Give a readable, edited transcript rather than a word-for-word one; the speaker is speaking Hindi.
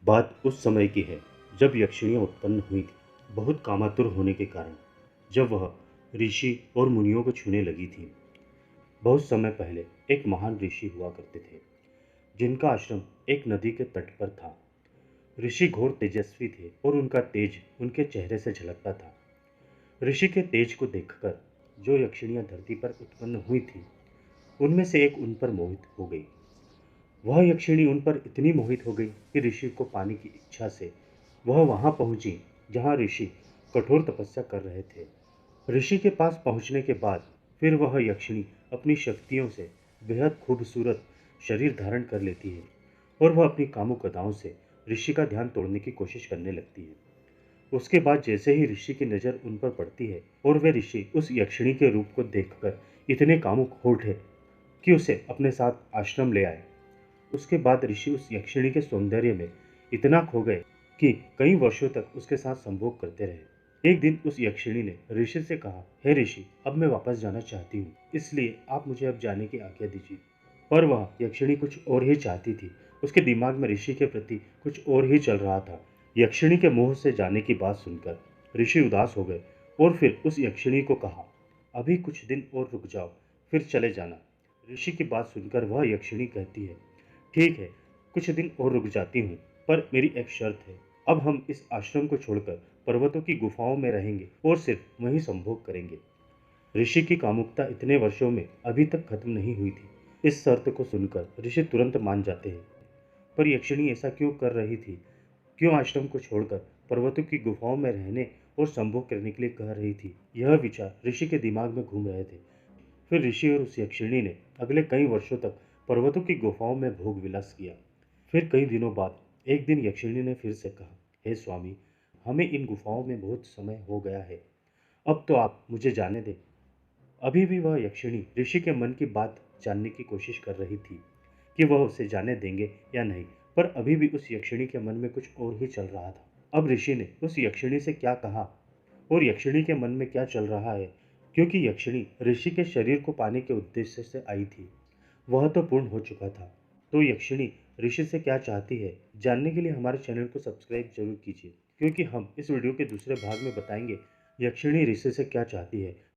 बात उस समय की है जब यक्षिणियाँ उत्पन्न हुई थी, बहुत कामातुर होने के कारण। जब वह ऋषि और मुनियों को छूने लगी थी। बहुत समय पहले एक महान ऋषि हुआ करते थे, जिनका आश्रम एक नदी के तट पर था। ऋषि घोर तेजस्वी थे और उनका तेज उनके चेहरे से झलकता था। ऋषि के तेज को देखकर जो यक्षिणियाँ धरती पर उत्पन्न हुई थी, उनमें से एक उन पर मोहित हो गई। वह यक्षिणी उन पर इतनी मोहित हो गई कि ऋषि को पाने की इच्छा से वह वहां पहुंची जहां ऋषि कठोर तपस्या कर रहे थे। ऋषि के पास पहुंचने के बाद फिर वह यक्षिणी अपनी शक्तियों से बेहद खूबसूरत शरीर धारण कर लेती है और वह अपनी कामुक अदाओं से ऋषि का ध्यान तोड़ने की कोशिश करने लगती है। उसके बाद जैसे ही ऋषि की नज़र उन पर पड़ती है और वे ऋषि उस यक्षिणी के रूप को देखकर इतने कामुक हो उठे कि उसे अपने साथ आश्रम ले आए। उसके बाद ऋषि उस यक्षिणी के सौंदर्य में इतना खो गए कि कई वर्षों तक उसके साथ संभोग करते रहे। एक दिन उस यक्षिणी ने ऋषि से कहा, हे ऋषि, अब मैं वापस जाना चाहती हूँ, इसलिए आप मुझे अब जाने की आज्ञा दीजिए। पर वह यक्षिणी कुछ और ही चाहती थी। उसके दिमाग में ऋषि के प्रति कुछ और ही चल रहा था। यक्षिणी के मुंह से जाने की बात सुनकर ऋषि उदास हो गए और फिर उस यक्षिणी को कहा, अभी कुछ दिन और रुक जाओ, फिर चले जाना। ऋषि की बात सुनकर वह यक्षिणी कहती है, ठीक है, कुछ दिन और रुक जाती हूँ, पर मेरी एक शर्त है। अब हम इस आश्रम को छोड़कर पर्वतों की गुफाओं में रहेंगे और सिर्फ वहीं संभोग करेंगे। ऋषि की कामुकता इतने वर्षों में अभी तक खत्म नहीं हुई थी। इस शर्त को सुनकर ऋषि तुरंत मान जाते हैं। पर यक्षिणी ऐसा क्यों कर रही थी? क्यों आश्रम को छोड़कर पर्वतों की गुफाओं में रहने और संभोग करने के लिए कह रही थी? यह विचार ऋषि के दिमाग में घूम रहे थे। फिर ऋषि और उस यक्षिणी ने अगले कई वर्षों तक पर्वतों की गुफाओं में भोग विलास किया। फिर कई दिनों बाद एक दिन यक्षिणी ने फिर से कहा, हे स्वामी, हमें इन गुफाओं में बहुत समय हो गया है, अब तो आप मुझे जाने दें। अभी भी वह यक्षिणी ऋषि के मन की बात जानने की कोशिश कर रही थी कि वह उसे जाने देंगे या नहीं, पर अभी भी उस यक्षिणी के मन में कुछ और ही चल रहा था। अब ऋषि ने उस यक्षिणी से क्या कहा और यक्षिणी के मन में क्या चल रहा है, क्योंकि यक्षिणी ऋषि के शरीर को पाने के उद्देश्य से आई थी, वह तो पूर्ण हो चुका था। तो यक्षिणी ऋषि से क्या चाहती है, जानने के लिए हमारे चैनल को सब्सक्राइब जरूर कीजिए, क्योंकि हम इस वीडियो के दूसरे भाग में बताएंगे यक्षिणी ऋषि से क्या चाहती है।